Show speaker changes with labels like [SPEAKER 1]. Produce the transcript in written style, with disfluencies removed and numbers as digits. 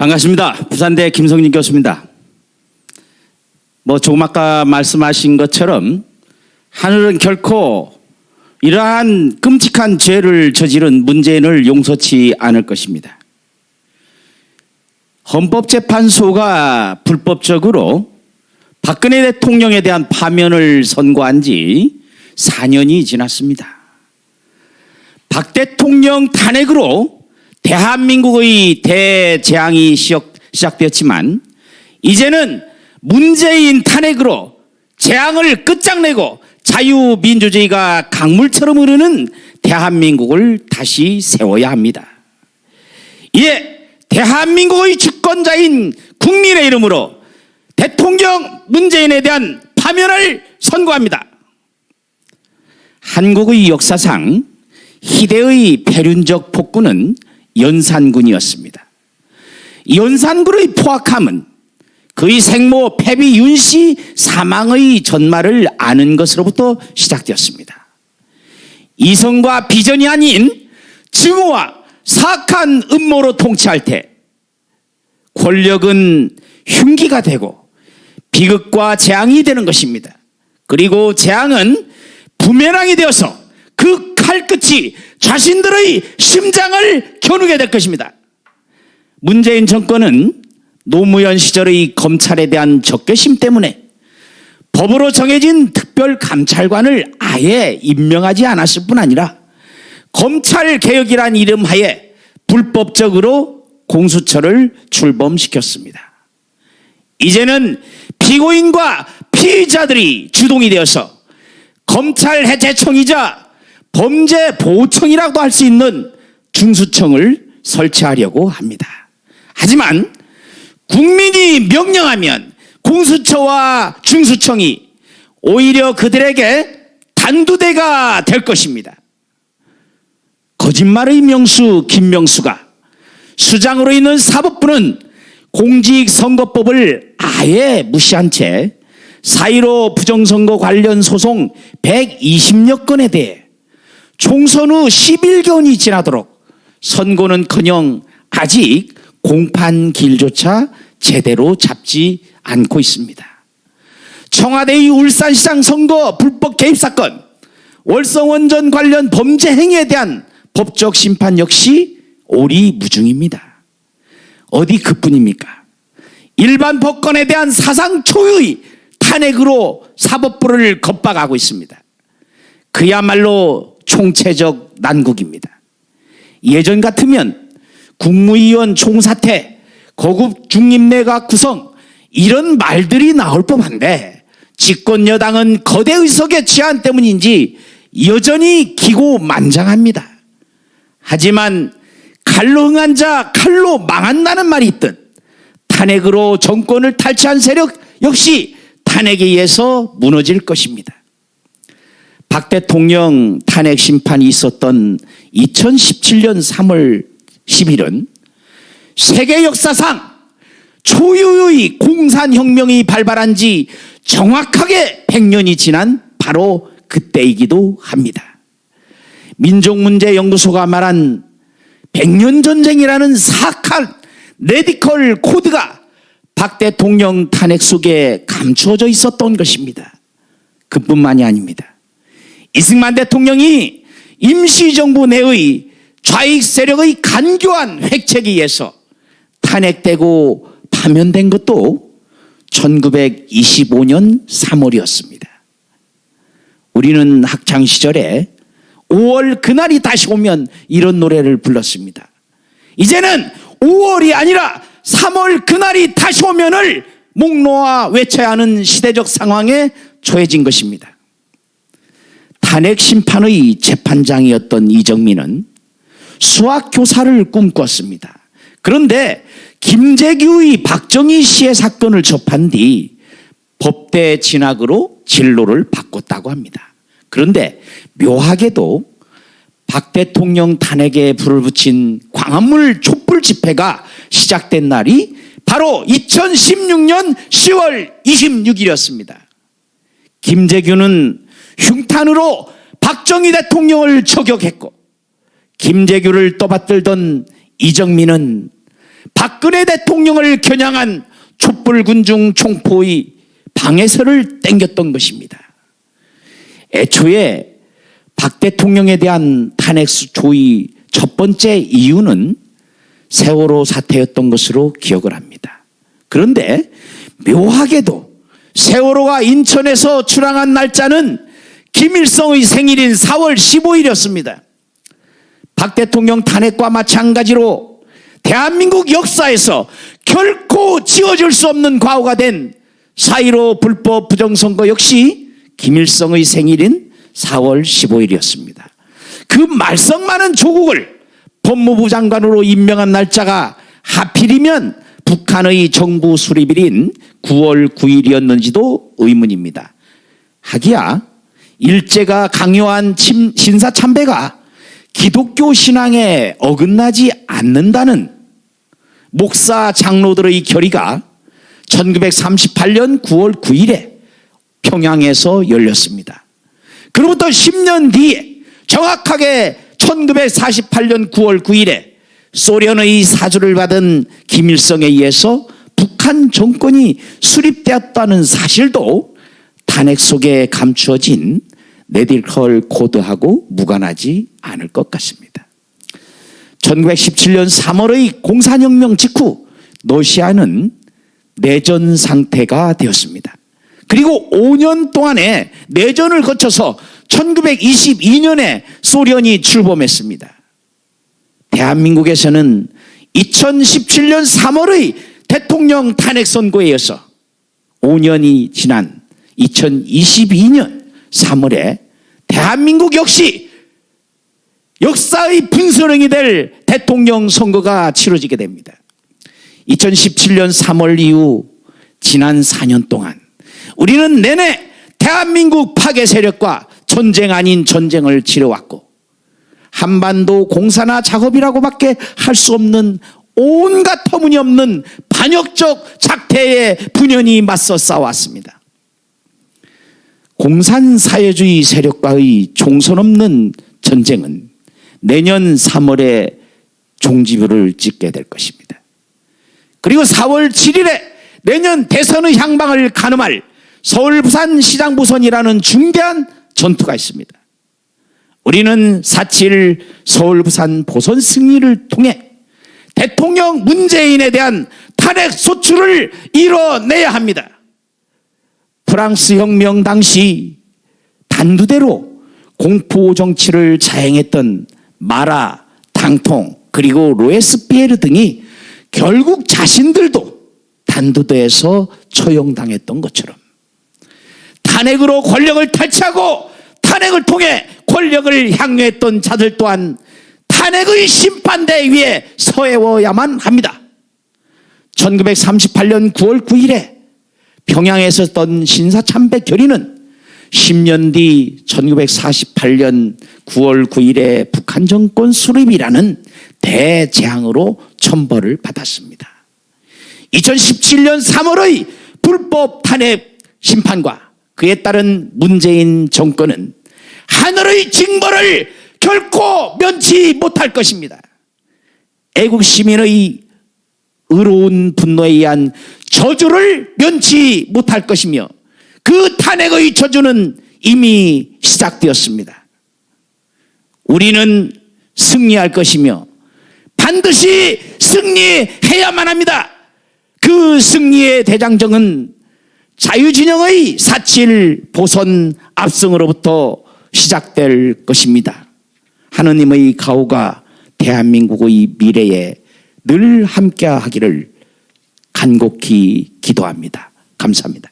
[SPEAKER 1] 반갑습니다. 부산대 김성진 교수입니다. 조금 아까 말씀하신 것처럼 하늘은 결코 이러한 끔찍한 죄를 저지른 문재인을 용서치 않을 것입니다. 헌법재판소가 불법적으로 박근혜 대통령에 대한 파면을 선고한 지 4년이 지났습니다. 박 대통령 탄핵으로 대한민국의 대재앙이 시작되었지만 이제는 문재인 탄핵으로 재앙을 끝장내고 자유민주주의가 강물처럼 흐르는 대한민국을 다시 세워야 합니다. 이에 대한민국의 주권자인 국민의 이름으로 대통령 문재인에 대한 파면을 선고합니다. 한국의 역사상 희대의 패륜적 폭군은 연산군이었습니다. 연산군의 포악함은 그의 생모 패비 윤씨 사망의 전말을 아는 것으로부터 시작되었습니다. 이성과 비전이 아닌 증오와 사악한 음모로 통치할 때 권력은 흉기가 되고 비극과 재앙이 되는 것입니다. 그리고 재앙은 부메랑이 되어서 그 칼끝이 자신들의 심장을 겨누게 될 것입니다. 문재인 정권은 노무현 시절의 검찰에 대한 적개심 때문에 법으로 정해진 특별감찰관을 아예 임명하지 않았을 뿐 아니라 검찰개혁이란 이름하에 불법적으로 공수처를 출범시켰습니다. 이제는 피고인과 피의자들이 주동이 되어서 검찰 해체청이자 범죄보호청이라고 할 수 있는 중수청을 설치하려고 합니다. 하지만 국민이 명령하면 공수처와 중수청이 오히려 그들에게 단두대가 될 것입니다. 거짓말의 명수 김명수가 수장으로 있는 사법부는 공직선거법을 아예 무시한 채 4.15 부정선거 관련 소송 120여 건에 대해 총선 후 11개월이 지나도록 선고는커녕 아직 공판길조차 제대로 잡지 않고 있습니다. 청와대의 울산시장 선거 불법 개입 사건, 월성원전 관련 범죄 행위에 대한 법적 심판 역시 오리무중입니다. 어디 그뿐입니까? 일반 법관에 대한 사상 초유의 탄핵으로 사법부를 겁박하고 있습니다. 그야말로 총체적 난국입니다. 예전 같으면 국무위원 총사퇴, 고급 중립내각 구성 이런 말들이 나올 법한데 집권여당은 거대 의석의 제한 때문인지 여전히 기고만장합니다. 하지만 칼로 응한 자 칼로 망한다는 말이 있듯 탄핵으로 정권을 탈취한 세력 역시 탄핵에 의해서 무너질 것입니다. 박 대통령 탄핵 심판이 있었던 2017년 3월 10일은 세계 역사상 초유의 공산혁명이 발발한 지 정확하게 100년이 지난 바로 그때이기도 합니다. 민족문제연구소가 말한 100년 전쟁이라는 사악한 레디컬 코드가 박 대통령 탄핵 속에 감추어져 있었던 것입니다. 그뿐만이 아닙니다. 이승만 대통령이 임시정부 내의 좌익 세력의 간교한 획책에 의해서 탄핵되고 파면된 것도 1925년 3월이었습니다. 우리는 학창시절에 5월 그날이 다시 오면 이런 노래를 불렀습니다. 이제는 5월이 아니라 3월 그날이 다시 오면을 목 놓아 외쳐야 하는 시대적 상황에 처해진 것입니다. 탄핵 심판의 재판장이었던 이정민은 수학교사를 꿈꿨습니다. 그런데 김재규의 박정희 씨의 사건을 접한 뒤 법대 진학으로 진로를 바꿨다고 합니다. 그런데 묘하게도 박 대통령 탄핵에 불을 붙인 광화문 촛불 집회가 시작된 날이 바로 2016년 10월 26일이었습니다. 김재규는 흉탄으로 박정희 대통령을 저격했고 김재규를 떠받들던 이정민은 박근혜 대통령을 겨냥한 촛불군중 총포의 방해설을 땡겼던 것입니다. 애초에 박 대통령에 대한 탄핵 수초의 첫 번째 이유는 세월호 사태였던 것으로 기억을 합니다. 그런데 묘하게도 세월호가 인천에서 출항한 날짜는 김일성의 생일인 4월 15일이었습니다. 박 대통령 탄핵과 마찬가지로 대한민국 역사에서 결코 지워질 수 없는 과오가 된 4.15 불법 부정선거 역시 김일성의 생일인 4월 15일이었습니다. 그 말썽 많은 조국을 법무부 장관으로 임명한 날짜가 하필이면 북한의 정부 수립일인 9월 9일이었는지도 의문입니다. 하기야 일제가 강요한 신사 참배가 기독교 신앙에 어긋나지 않는다는 목사 장로들의 결의가 1938년 9월 9일에 평양에서 열렸습니다. 그로부터 10년 뒤에 정확하게 1948년 9월 9일에 소련의 사주를 받은 김일성에 의해서 북한 정권이 수립되었다는 사실도 탄핵 속에 감추어진 네딜컬 코드하고 무관하지 않을 것 같습니다. 1917년 3월의 공산혁명 직후 러시아는 내전 상태가 되었습니다. 그리고 5년 동안의 내전을 거쳐서 1922년에 소련이 출범했습니다. 대한민국에서는 2017년 3월의 대통령 탄핵 선고에 이어서 5년이 지난 2022년 3월에 대한민국 역시 역사의 분수령이 될 대통령 선거가 치러지게 됩니다. 2017년 3월 이후 지난 4년 동안 우리는 내내 대한민국 파괴 세력과 전쟁 아닌 전쟁을 치러왔고 한반도 공사나 작업이라고밖에 할 수 없는 온갖 터무니없는 반역적 작태에 분연히 맞서 싸워왔습니다. 공산사회주의 세력과의 종선 없는 전쟁은 내년 3월에 종지부를 찍게 될 것입니다. 그리고 4월 7일에 내년 대선의 향방을 가늠할 서울 부산 시장부선이라는 중대한 전투가 있습니다. 우리는 4.7 서울 부산 보선 승리를 통해 대통령 문재인에 대한 탄핵 소추를 이뤄내야 합니다. 프랑스 혁명 당시 단두대로 공포 정치를 자행했던 마라, 당통 그리고 로에스피에르 등이 결국 자신들도 단두대에서 처형당했던 것처럼 탄핵으로 권력을 탈취하고 탄핵을 통해 권력을 향유했던 자들 또한 탄핵의 심판대 위에 서해워야만 합니다. 1938년 9월 9일에 평양에서 했던 신사참배 결의는 10년 뒤 1948년 9월 9일에 북한 정권 수립이라는 대재앙으로 천벌을 받았습니다. 2017년 3월의 불법 탄핵 심판과 그에 따른 문재인 정권은 하늘의 징벌을 결코 면치 못할 것입니다. 애국 시민의 의로운 분노에 의한 저주를 면치 못할 것이며 그 탄핵의 저주는 이미 시작되었습니다. 우리는 승리할 것이며 반드시 승리해야만 합니다. 그 승리의 대장정은 자유진영의 4.7 보선 압승으로부터 시작될 것입니다. 하느님의 가호가 대한민국의 미래에 늘 함께하기를 간곡히 기도합니다. 감사합니다.